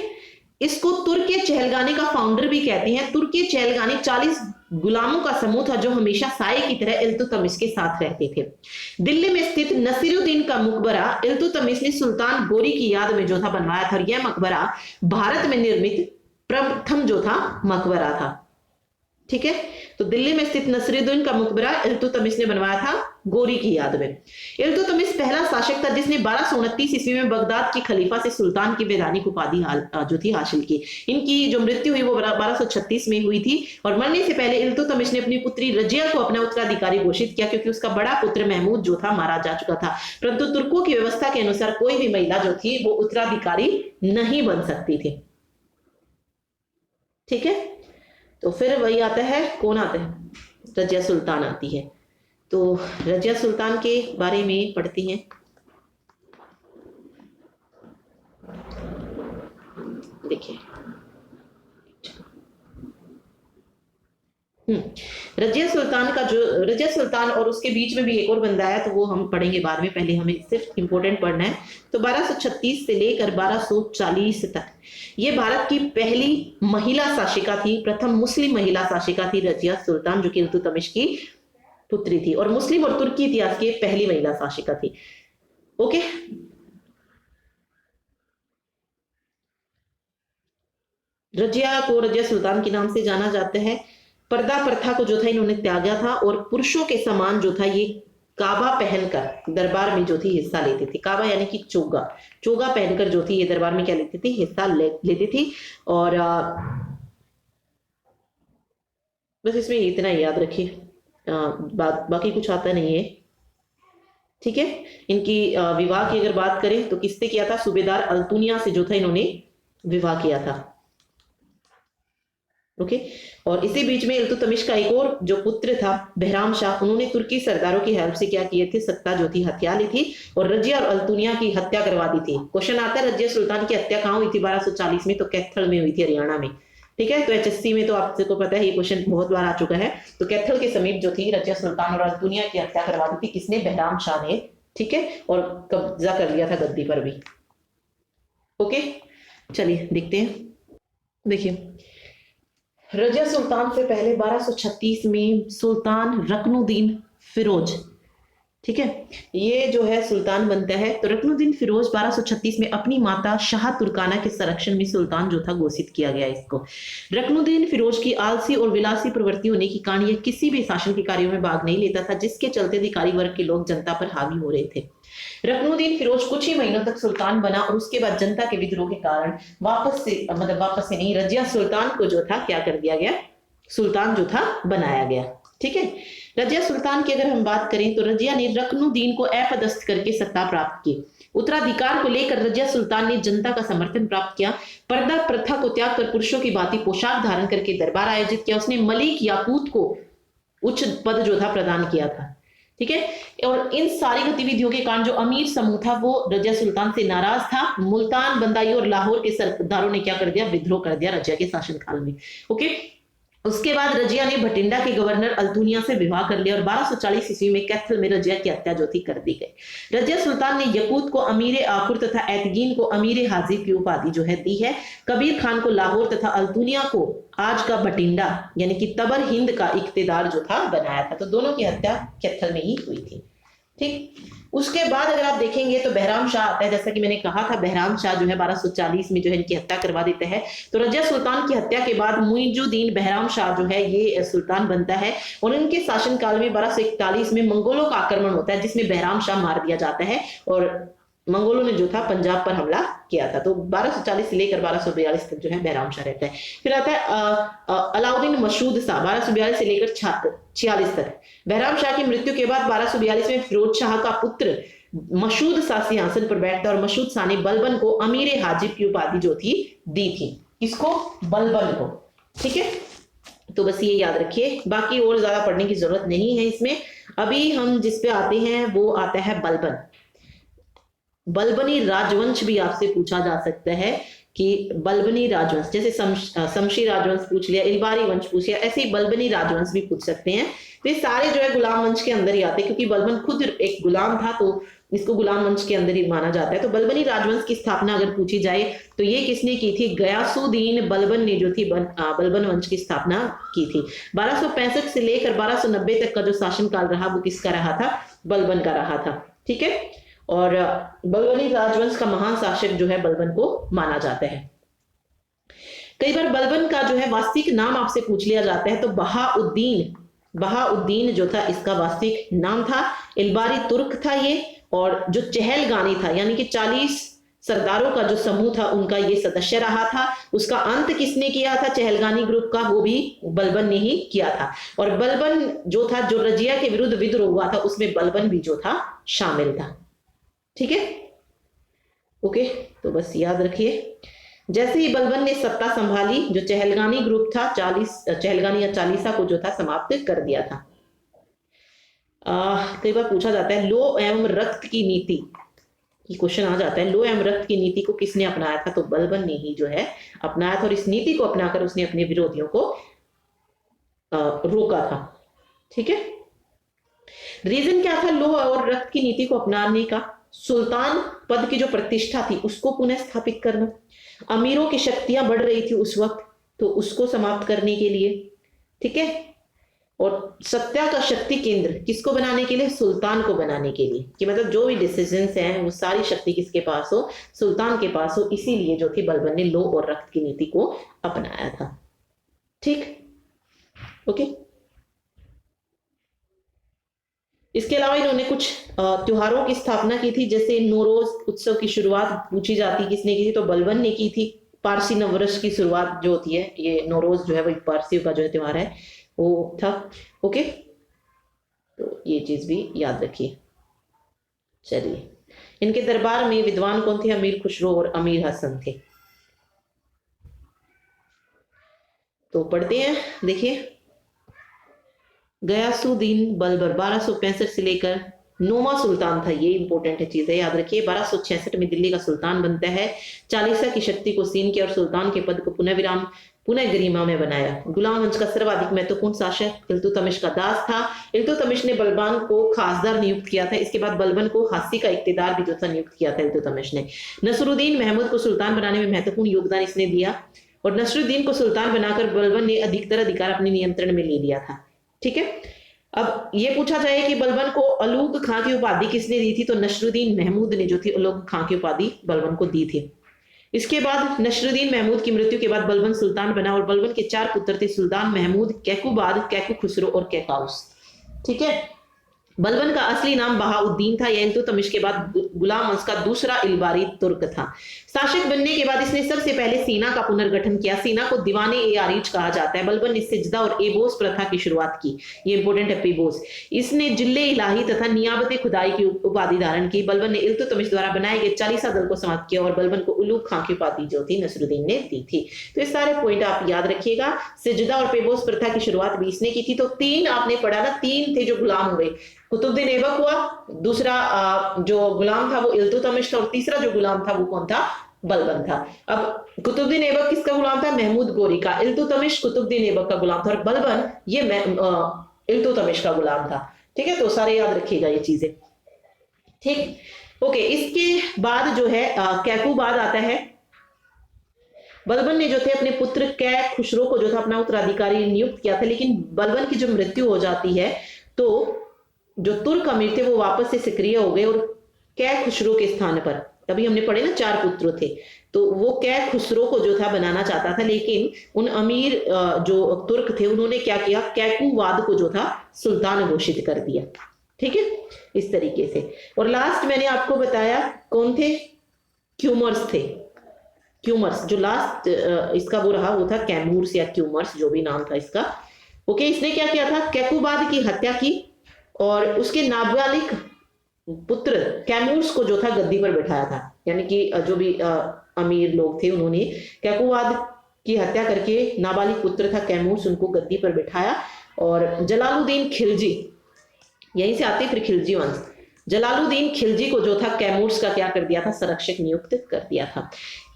इसको तुर्क चहलगानी का फाउंडर भी कहते हैं। तुर्क चहलगानी 40 गुलामों का समूह था जो हमेशा साए की तरह इल्तुतमिश के साथ रहते थे। दिल्ली में स्थित नसीरुद्दीन का मकबरा इल्तुतमिश ने सुल्तान गोरी की याद में जो था बनवाया था, और यह मकबरा भारत में निर्मित प्रथम जो था मकबरा था। ठीक है, तो दिल्ली में स्थित नसीरुद्दीन का मकबरा इल्तुतमिश ने बनवाया था गोरी की याद में। इल्तुतमिश पहला शासक था जिसने 1229 ईस्वी में बगदाद के खलीफा से सुल्तान की वैधानिक उपाधि जो थी हासिल की। इनकी जो मृत्यु हुई वो 1236 में हुई थी, और मरने से पहले इल्तुतमिश ने अपनी पुत्री रजिया को अपना उत्तराधिकारी घोषित किया, क्योंकि उसका बड़ा पुत्र महमूद जो था मारा जा चुका था। परंतु तुर्कों की व्यवस्था के अनुसार कोई भी महिला जो थी वो उत्तराधिकारी नहीं बन सकती थी। ठीक है, तो फिर वही आता है, कौन आता है, रजिया सुल्तान आती है। तो रजिया सुल्तान के बारे में पढ़ती हैं। देखिए, रजिया सुल्तान का जो रजिया सुल्तान और उसके बीच में भी एक और बंदा है, तो वो हम पढ़ेंगे बाद में, पहले हमें सिर्फ इंपॉर्टेंट पढ़ना है। तो 1236 से लेकर 1240 तक ये भारत की पहली महिला शासिका थी, प्रथम मुस्लिम महिला शासिका थी रजिया सुल्तान, जो कि इल्तुतमिश की पुत्री थी, और मुस्लिम और तुर्की इतिहास की पहली महिला शासिका थी। ओके, रजिया को रजिया सुल्तान के नाम से जाना जाता है। पर्दा प्रथा को जो था इन्होंने त्यागा था, और पुरुषों के समान जो था ये काबा पहनकर दरबार में जो थी हिस्सा लेती थी। काबा यानी कि चोगा, चोगा पहनकर जो थी ये दरबार में क्या लेती थी, हिस्सा लेती थी। और बस इसमें इतना ही याद रखिए, बाकी कुछ आता नहीं है। ठीक है, इनकी विवाह की अगर बात करें तो किससे किया था, सूबेदार अल्तुनिया से जो था इन्होंने विवाह किया था। ओके, और इसी बीच में इल्तुतमिश का एक और जो पुत्र था बहराम शाह, उन्होंने तुर्की सरदारों की हेल्प से क्या किए थे, सत्ता जो थी हत्या ली थी, और रजिया और अल्तुनिया की हत्या करवा दी थी। क्वेश्चन आता है रजिया सुल्तान की हत्या कहाँ हुई थी 1240 में, तो कैथल में हुई थी, हरियाणा में। ठीक है, तो एचएससी में तो आपको पता है ये क्वेश्चन बहुत बार आ चुका है। तो कैथल के समीप जो थी रजिया सुल्तान और अल्तुनिया की हत्या करवा दी थी, किसने, बहराम शाह ने। ठीक है, और कब्जा कर लिया था गद्दी पर भी। ओके, चलिए देखते हैं। देखिए, रजिया सुल्तान से पहले 1236 में सुल्तान रकनुद्दीन फिरोज, ठीक है, ये जो है सुल्तान बनता है। तो रकनुद्दीन फिरोज 1236 में अपनी माता शाह तुर्काना के संरक्षण में सुल्तान जो था घोषित किया गया इसको। रकनुद्दीन फिरोज की आलसी और विलासी प्रवृत्ति होने के कारण यह किसी भी शासन के कार्यों में भाग नहीं लेता था, जिसके चलते अधिकारी वर्ग के लोग जनता पर हावी हो रहे थे। रकनुद्दीन फिरोज कुछ ही महीनों तक सुल्तान बना, और उसके बाद जनता के विद्रोह के कारण वापस से नहीं, रजिया सुल्तान को जो था क्या कर दिया गया, सुल्तान जो था बनाया गया। ठीक है, रजिया सुल्तान की अगर हम बात करें तो रजिया ने रकनुद्दीन को अपदस्थ करके सत्ता प्राप्त की। उत्तराधिकार को लेकर रजिया सुल्तान ने जनता का समर्थन प्राप्त किया। पर्दा प्रथा को त्याग कर पुरुषों की भांति पोशाक धारण करके दरबार आयोजित किया। उसने मलिक याकूत को उच्च पद जो था प्रदान किया था। ठीक है, और इन सारी गतिविधियों के कारण जो अमीर समूह था वो रजिया सुल्तान से नाराज था। मुल्तान, बंदाई और लाहौर के सरदारों ने क्या कर दिया, विद्रोह कर दिया रजिया के शासनकाल में। ओके, उसके बाद रजिया ने भटिंडा के गवर्नर अल्तुनिया से विवाह कर लिया, और 1240 ईस्वी में कैथल में रजिया की हत्या जो थी कर दी गई। रजिया सुल्तान ने यकूत को अमीर आकुर तथा एतगीन को अमीर हाजिब की उपाधि जो है दी है। कबीर खान को लाहौर तथा अल्तुनिया को आज का भटिंडा यानी कि तबर हिंद का इख्तिदार जो था बनाया था। तो दोनों की हत्या कैथल में ही हुई थी। ठीक, उसके बाद अगर आप देखेंगे तो बहराम शाह आता है। जैसा कि मैंने कहा था, बहराम शाह जो है 1240 में जो है इनकी हत्या करवा देते हैं। तो रजिया सुल्तान की हत्या के बाद मुइजुद्दीन बहराम शाह जो है ये सुल्तान बनता है, और इनके शासनकाल में 1241 में मंगोलों का आक्रमण होता है, जिसमें बहराम शाह मार दिया जाता है, और मंगोलों ने जो था पंजाब पर हमला किया था। तो 1240 से लेकर 1242 तक जो है बहराम शाह रहता है। फिर आता है अलाउद्दीन मशहूद शाह 1242 से लेकर 46 तक। बहराम शाह की मृत्यु के बाद 1242 में फिरोज शाह का पुत्र मशहूद शाह सिंहासन पर बैठता, और मशहूद शाह ने बलबन को अमीर हाजिब की उपाधि जो थी दी थी। किसको, बलबन को। ठीक है, तो बस ये याद रखिए, बाकी और ज्यादा पढ़ने की जरूरत नहीं है इसमें। अभी हम जिस पे आते हैं वो आता है बलबन। बलबनी राजवंश भी आपसे पूछा जा सकता है कि बलबनी राजवंश, जैसे शमशी राजवंश पूछ लिया, इलबारी वंश पूछ लिया, ऐसे ही बलबनी राजवंश भी पूछ सकते हैं। तो ये सारे जो है गुलाम वंश के अंदर ही आते हैं, क्योंकि बलबन खुद एक गुलाम था तो इसको गुलाम वंश के अंदर ही माना जाता है। तो बलबनी राजवंश की स्थापना अगर पूछी जाए तो ये किसने की थी? गयासुद्दीन बलबन ने जो थी बलबन वंश की स्थापना की थी। 1265 से लेकर 1290 तक का जो शासनकाल रहा वो किसका रहा था? बलबन का रहा था। ठीक है, और बलबनी राजवंश का महान शासक जो है बलबन को माना जाता है। कई बार बलबन का जो है वास्तविक नाम आपसे पूछ लिया जाता है, तो बहाउद्दीन जो था इसका वास्तविक नाम था। इलबारी तुर्क था ये, और जो चहलगानी था यानी कि 40 सरदारों का जो समूह था उनका ये सदस्य रहा था। उसका अंत किसने किया था चहलगानी ग्रुप का? वो भी बलबन ने ही किया था। और बलबन जो था, जो रजिया के विरुद्ध विद्रोह हुआ था उसमें बलबन भी जो था शामिल था। ठीक है, ओके, तो बस याद रखिए। जैसे ही बलबन ने सत्ता संभाली, जो चहलगानी ग्रुप था, चहलगानी या चालीसा को जो था समाप्त कर दिया था। कई बार पूछा जाता है लो एवं रक्त की नीति, ये क्वेश्चन आ जाता है, लो एवं रक्त की नीति को किसने अपनाया था? तो बलबन ने ही जो है अपनाया था, और इस नीति को अपनाकर उसने अपने विरोधियों को रोका था। ठीक है, रीजन क्या था लो और रक्त की नीति को अपनाने का? सुल्तान पद की जो प्रतिष्ठा थी उसको पुनः स्थापित करना, अमीरों की शक्तियां बढ़ रही थी उस वक्त तो उसको समाप्त करने के लिए। ठीक है, और सत्ता का शक्ति केंद्र किसको बनाने के लिए? सुल्तान को बनाने के लिए, कि मतलब जो भी डिसीजंस हैं वो सारी शक्ति किसके पास हो? सुल्तान के पास हो। इसीलिए जो थी बलबन ने लो और रक्त की नीति को अपनाया था। ठीक, ओके। इसके अलावा इन्होंने कुछ त्योहारों की स्थापना की थी, जैसे नौरोज उत्सव की शुरुआत पूछी जाती किसने की थी? तो बलबन ने की थी। पारसी नववर्ष की शुरुआत जो होती है, ये नौरोज जो है वो पारसियों का जो त्योहार है वो था। ओके, तो ये चीज भी याद रखिए। चलिए, इनके दरबार में विद्वान कौन थे? अमीर खुसरो और अमीर हसन थे। तो पढ़ते हैं, देखिए। गयासुद्दीन बलबर 1265 से लेकर 9वां सुल्तान था, ये इंपॉर्टेंट चीज है, याद रखिए। 1266 में दिल्ली का सुल्तान बनता है, चालीसा की शक्ति को सीन किया और सुल्तान के पद को पुनः गरिमा में बनाया। गुलाम वंश का सर्वाधिक महत्वपूर्ण शासक इल्तुतमिश का दास था। इल्तुतमिश ने बलबान को खासदार नियुक्त किया था। इसके बाद बलबन को हासी का इक्तेदार भी जो था नियुक्त किया था इल्तुतमिश ने। नसरुद्दीन महमूद को सुल्तान बनाने में महत्वपूर्ण योगदान इसने दिया, और नसरुद्दीन को सुल्तान बनाकर बलबन ने अधिकतर अधिकार अपने नियंत्रण में ले लिया था। ठीक है, अब ये पूछा जाए कि बलबन को अलूग खां की उपाधि किसने दी थी? तो नसरुद्दीन महमूद ने जो थी अलूग खां की उपाधि बलबन को दी थी। इसके बाद नसरुद्दीन महमूद की मृत्यु के बाद बलबन सुल्तान बना, और बलबन के 4 पुत्र थे, सुल्तान महमूद, कैकुबाद, कैकू खुसरो और कैकाउस। ठीक है, बलबन का असली नाम बहाउद्दीन था। यह इल्तुतमिश के बाद गुलाम वंश का दूसरा इलबारी तुर्क था। शासक बनने के बाद इसने सबसे पहले सेना का पुनर्गठन किया। सेना को दीवाने ए आरिज कहा जाता है। बलबन ने सिजदा और एबोस प्रथा की शुरुआत की, ये इंपोर्टेंट है पेबोस। इसने जिल्ले इलाही तथा नियाबत खुदाई की उपाधि धारण की। बलबन ने इल्तुतमिश द्वारा बनाए गए चालीसा दल को समाप्त किया, और बलबन को उलूग खां की उपाधि जो थी नसरुद्दीन ने दी थी। तो ये सारे पॉइंट आप याद रखिएगा। सिजदा और पेबोस प्रथा की शुरुआत भी इसने की थी। तो 3 आपने पढ़ा ना, 3 थे जो गुलाम हुए। कुतुबुद्दीन ऐबक हुआ, दूसरा जो गुलाम था वो इल्तुतमिश था, और तीसरा जो गुलाम था वो कौन था? बलबन था। अब कुतुबुद्दीन ऐबक किसका गुलाम था? महमूद गोरी का। इल्तुतमिश कुतुबुद्दीन ऐबक का गुलाम था, और बलबन ये इल्तुतमिश का गुलाम था। ठीक है, तो सारे याद रखिएगा ये चीजें। ठीक, ओके। इसके बाद जो है कैकुबाद आता है। बलबन ने जो थे अपने पुत्र कै खुसरो को जो था अपना उत्तराधिकारी नियुक्त किया था, लेकिन बलबन की जो मृत्यु हो जाती है तो जो तुर्क अमीर थे वो वापस से सक्रिय हो गए, और कै खुसरो के स्थान पर, तभी हमने पढ़े ना 4 पुत्र थे, तो वो कै खुसरो को जो था बनाना चाहता था, लेकिन उन अमीर जो तुर्क थे उन्होंने क्या किया? कैकुवाद को जो था सुल्तान घोषित कर दिया। ठीक है, इस तरीके से। और लास्ट मैंने आपको बताया कौन थे? क्यूमर्स थे। क्यूमर्स जो लास्ट इसका वो रहा वो था कैमूर्स या क्यूमर्स, जो भी नाम था इसका। ओके, इसने क्या किया था? कैकुबाद की हत्या की, और उसके नाबालिग पुत्र कैमूर्स को जो था गद्दी पर बैठाया था। यानी कि जो भी अमीर लोग थे उन्होंने कैकुबाद की हत्या करके नाबालिग पुत्र था कैमूर्स, उनको गद्दी पर बैठाया। और जलालुद्दीन खिलजी, यहीं से आते फिर खिलजी वंश, जलालुद्दीन खिलजी को जो था कैमूर्स का क्या कर दिया था? संरक्षक नियुक्त कर दिया था।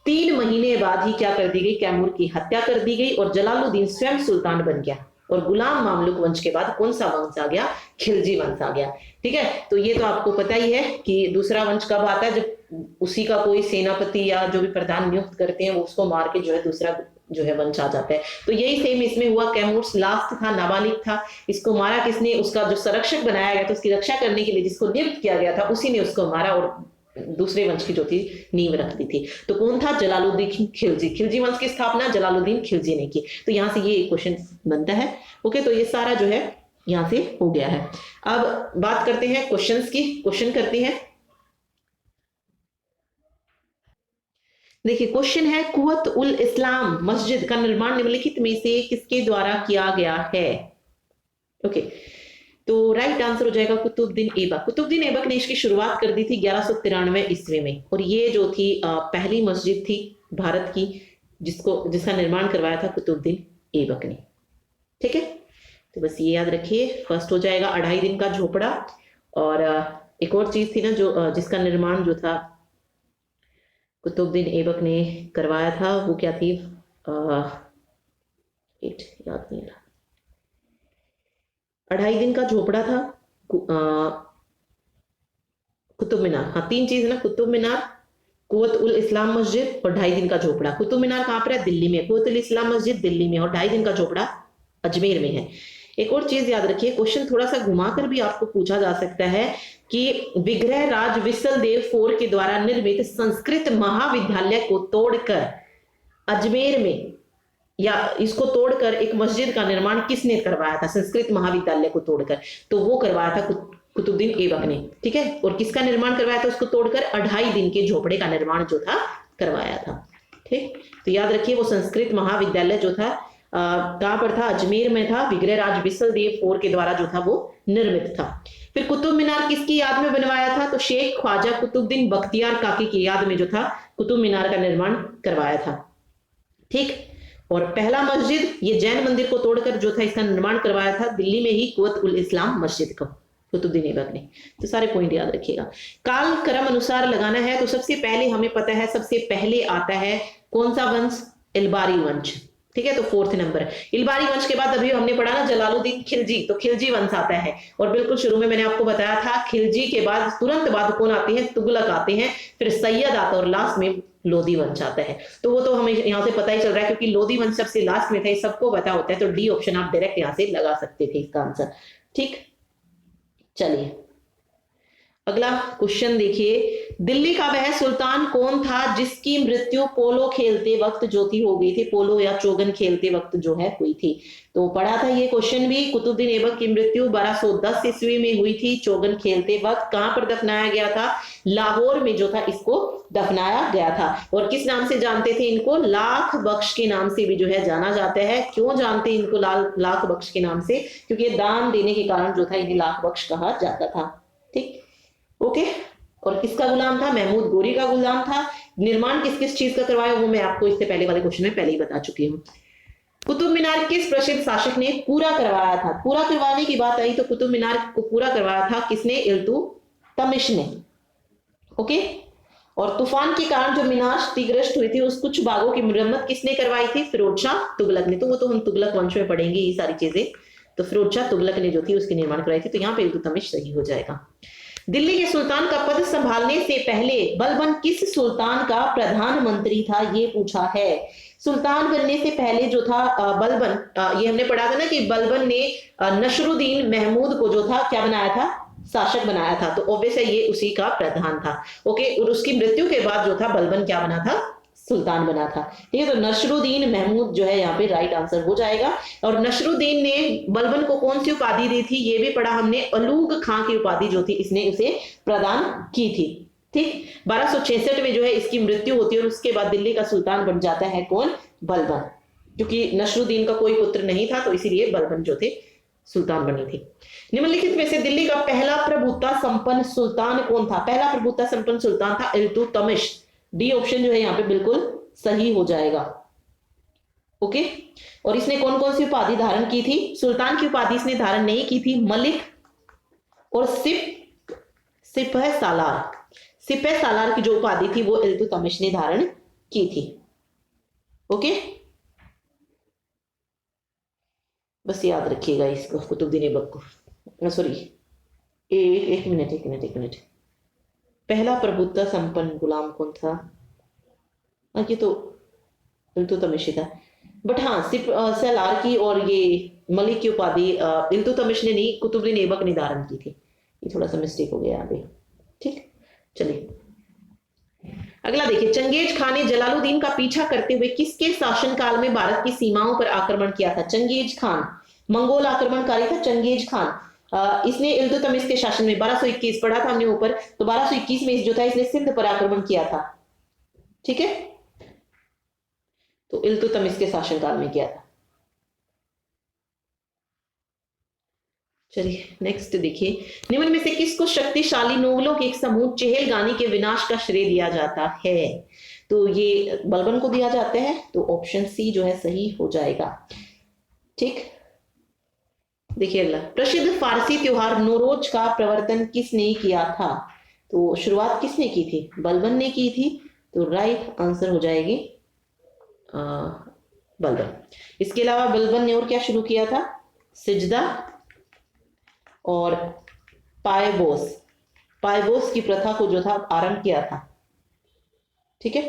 3 महीने बाद ही क्या कर दी गई, कैमूर की हत्या कर दी गई और जलालुद्दीन स्वयं सुल्तान बन गया। और गुलाम मामलुक वंश के बाद कौन सा वंश आ गया, खिलजी वंश आ गया। ठीक है, तो ये तो आपको पता ही है कि दूसरा वंश कब आता है, जब उसी का कोई सेनापति या जो भी प्रधान नियुक्त करते हैं वो उसको मार के जो है दूसरा जो है वंश आ जाता है। तो यही सेम इसमें हुआ, कैमूर लास्ट था, नाबालिग था, इसको मारा किसने, उसका जो संरक्षक बनाया गया था, उसकी रक्षा करने के लिए जिसको नियुक्त किया गया था उसी ने उसको मारा और दूसरे वंश की जो थी नींव रख दी थी। तो कौन था, जलालुद्दीन खिलजी। खिलजी वंश की स्थापना जलालुद्दीन खिलजी ने की। तो यहां से ये क्वेश्चन बनता है। ओके, तो ये सारा जो है यहां से हो गया है। अब बात करते हैं क्वेश्चंस की, क्वेश्चन करते हैं। देखिए क्वेश्चन है, कुव्वत उल इस्लाम मस्जिद का निर्माण निम्नलिखित में से किसके द्वारा किया गया है। ओके, तो राइट आंसर हो जाएगा कुतुबुद्दीन ऐबक। कुतुबुद्दीन ऐबक ने इसकी शुरुआत कर दी थी 1193 ईस्वी में, और ये जो थी पहली मस्जिद थी भारत की जिसका निर्माण करवाया था कुतुबुद्दीन ऐबक ने। ठीक है, तो बस ये याद रखिए। फर्स्ट हो जाएगा 2.5 दिन का झोपड़ा, और एक और चीज थी ना जो जिसका निर्माण जो था कुतुबुद्दीन ऐबक ने करवाया था, वो क्या थी, याद नहीं रहा। 2.5 दिन का झोपड़ा था, कुतुब मीनार, हाँ 3 चीज ना, कुतुब मीनार, कुव्वत उल इस्लाम मस्जिद और 2.5 दिन का झोपड़ा। कुतुब मीनार कहाँ पर है, दिल्ली में, कुव्वत उल इस्लाम मस्जिद दिल्ली में, और 2.5 दिन का झोपड़ा अजमेर में है। एक और चीज याद रखिए, क्वेश्चन थोड़ा सा घुमाकर भी आपको पूछा जा सकता है कि विग्रह राज विसलदेव IV के द्वारा निर्मित संस्कृत महाविद्यालय को तोड़कर अजमेर में, या इसको तोड़कर एक मस्जिद का निर्माण किसने करवाया था, संस्कृत महाविद्यालय को तोड़कर, तो वो करवाया था कुतुबुद्दीन ऐबक ने। ठीक है, और किसका निर्माण करवाया था, उसको तोड़कर 2.5 दिन के झोपड़े का निर्माण जो था करवाया था। ठीक, तो याद रखिए वो संस्कृत महाविद्यालय जो था कहां पर था, अजमेर में था, विग्रह राज विसलदेव IV के द्वारा जो था वो निर्मित था। फिर कुतुब मीनार किसकी याद में बनवाया था, तो शेख ख्वाजा कुतुबुद्दीन बख्तियार काकी की याद में जो था कुतुब मीनार का निर्माण करवाया था। ठीक, और पहला मस्जिद ये जैन मंदिर को तोड़कर जो था इसका निर्माण करवाया था दिल्ली में ही कुव्वत उल इस्लाम मस्जिद को कुतुबुद्दीन ऐबक ने। तो सारे पॉइंट याद रखिएगा। काल क्रम अनुसार लगाना है, तो सबसे पहले हमें पता है, सबसे पहले आता है कौन सा वंश, इलबारी वंश। ठीक है, तो 4th नंबर। इलबारी वंश के बाद अभी हमने पढ़ा ना जलालुद्दीन खिलजी, तो खिलजी वंश आता है। और बिल्कुल शुरू में मैंने आपको बताया था खिलजी के बाद तुरंत बाद कौन आते हैं, तुगलक आते हैं, फिर सैयद आता है और लास्ट में लोधी वंश आता है। तो वो तो हमें यहाँ से पता ही चल रहा है क्योंकि लोधी वंश सबसे लास्ट में था, सबको पता होता है। तो डी ऑप्शन आप डायरेक्ट यहाँ से लगा सकते थे इसका आंसर। ठीक, चलिए अगला क्वेश्चन देखिए, दिल्ली का वह सुल्तान कौन था जिसकी मृत्यु पोलो खेलते वक्त जो थी हो गई थी, पोलो या चोगन खेलते वक्त जो है हुई थी। तो पढ़ा था ये क्वेश्चन भी, कुतुबुद्दीन ऐबक की मृत्यु 1210 ईस्वी में हुई थी चोगन खेलते वक्त। कहां पर दफनाया गया था, लाहौर में जो था इसको दफनाया गया था। और किस नाम से जानते थे इनको, लाख बख्श के नाम से भी जो है जाना जाता है। क्यों जानते इनको लाख बख्श के नाम से, क्योंकि दान देने के कारण जो था इन्हें लाख बख्श कहा जाता था। ठीक, ओके, और किसका गुलाम था, महमूद गोरी का गुलाम था। निर्माण किस किस चीज का करवाया वो मैं आपको इससे पहले वाले क्वेश्चन में पहले ही बता चुकी हूँ। कुतुब मीनार किस प्रसिद्ध शासक ने पूरा करवाया था, पूरा करवाने की बात आई तो कुतुब मीनार को पूरा करवाया था किसने, इल्तुतमिश ने। ओके, और तूफान के कारण जो मीनार क्षतिग्रस्त हुई थी उस कुछ भागों की मरम्मत किसने करवाई थी, फिरोज शाह तुगलक ने। तो वो तो हम तुगलक वंश में पढ़ेंगे ये सारी चीजें। तो फिरोज शाह तुगलक ने जो थी उसकी निर्माण करवाई थी। तो यहाँ पे इल्तुतमिश सही हो जाएगा। दिल्ली के सुल्तान का पद संभालने से पहले बलबन किस सुल्तान का प्रधानमंत्री था, ये पूछा है। सुल्तान बनने से पहले जो था बलबन, ये हमने पढ़ा था ना कि बलबन ने नसरुद्दीन महमूद को जो था क्या बनाया था, शासक बनाया था। तो ऑब्वियस है ये उसी का प्रधान था। ओके, और उसकी मृत्यु के बाद जो था बलबन क्या बना था, सुल्तान बना था। ठीक है, तो नसरुद्दीन महमूद जो है यहाँ पे राइट आंसर हो जाएगा। और नसरुद्दीन ने बलबन को कौन सी उपाधि दी थी, ये भी पढ़ा हमने, अलूग खां की उपाधि जो थी इसने उसे प्रदान की थी। ठीक, 1266 में जो है इसकी मृत्यु होती है और उसके बाद दिल्ली का सुल्तान बन जाता है कौन, बलबन। क्योंकि नसरुद्दीन का कोई पुत्र नहीं था तो इसीलिए बलबन जो थे सुल्तान बनी थी। निम्नलिखित में से दिल्ली का पहला प्रभुता संपन्न सुल्तान कौन था, पहला प्रभुता संपन्न सुल्तान था इल्तुतमिश। डी ऑप्शन जो है यहाँ पे बिल्कुल सही हो जाएगा। ओके, और इसने कौन कौन सी उपाधि धारण की थी, सुल्तान की उपाधि इसने धारण नहीं की थी, मलिक और सिपह सालार की जो उपाधि थी वो इल्तुतमिश ने धारण की थी। ओके, बस याद रखिएगा इसको, कुतुबुद्दीन ऐबक को। सॉरी, एक मिनट। पहला प्रभुत्व संपन्न गुलाम कौन था? ये तो इल्तुतमिश ही था। बट हाँ, सिर्फ सलार की और ये मलिक की उपाधि इल्तुतमिश ने नहीं, कुतुबुद्दीन ऐबक ने धारण की थी। ये थोड़ा सा मिस्टेक हो गया यहाँ पे। ठीक, चलिए अगला देखिए। चंगेज खान ने जलालुद्दीन का पीछा करते हुए किसके शासनकाल में भारत की सीमाओं पर आक्रमण किया था? चंगेज खान मंगोल आक्रमणकारी था चंगेज खान। इसने इल्तुतमिश के शासन में 1221 पढ़ा था हमने ऊपर, तो 1221 में जो था इसने सिंध पर आक्रमण किया था। ठीक है, तो इल्तुतमिश के शासनकाल में किया था। चलिए नेक्स्ट देखिए। निम्न में से किसको शक्तिशाली नोवेलों के एक समूह चेहलगानी के विनाश का श्रेय दिया जाता है? तो ये बलबन को दिया जाता है, तो ऑप्शन सी जो है सही हो जाएगा। ठीक, देखिए अगला। प्रसिद्ध फारसी त्योहार नौरोज का प्रवर्तन किसने किया था? तो शुरुआत किसने की थी? बलबन ने की थी, तो राइट आंसर हो जाएगी बलबन। इसके अलावा बलबन ने और क्या शुरू किया था? सिजदा और पायबोस, पायबोस की प्रथा को जो था आरंभ किया था। ठीक है,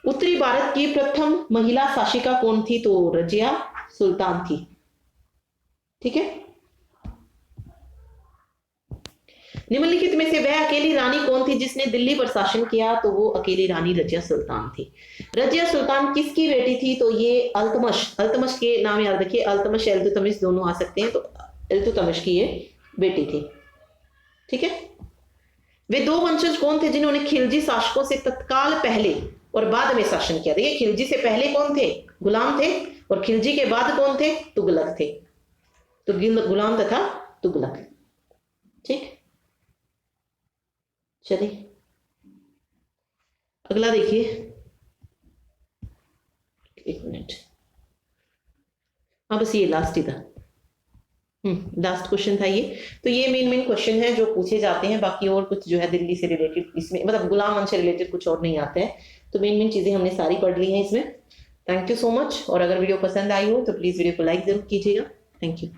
उत्तरी भारत की प्रथम महिला शासिका कौन थी? तो रजिया सुल्तान थी। ठीक है, निम्नलिखित में से वह अकेली रानी कौन थी जिसने दिल्ली पर शासन किया? तो वो अकेली रानी रजिया सुल्तान थी। रजिया सुल्तान किसकी बेटी थी? तो ये अल्तमश, अल्तमश के नाम याद रखिए, अल्तमश इल्तुतमिश दोनों आ सकते हैं, तो इल्तुतमिश की ये बेटी थी। ठीक है, वे दो वंशज कौन थे जिन्होंने खिलजी शासकों से तत्काल पहले और बाद में शासन किया? देखिए, खिलजी से पहले कौन थे? गुलाम थे, और खिलजी के बाद कौन थे? तुगलक थे। तो गुलाम तथा तुगलक। ठीक, चलिए अगला देखिए। एक मिनट, हाँ बस ये लास्ट ही था। लास्ट क्वेश्चन था ये। तो ये मेन क्वेश्चन है जो पूछे जाते हैं, बाकी और कुछ जो है दिल्ली से रिलेटेड इसमें, मतलब गुलाम वंश से रिलेटेड कुछ और नहीं आता है। तो मेन चीजें हमने सारी पढ़ ली हैं इसमें। थैंक यू सो मच, और अगर वीडियो पसंद आई हो तो प्लीज वीडियो को लाइक जरूर कीजिएगा। Thank you.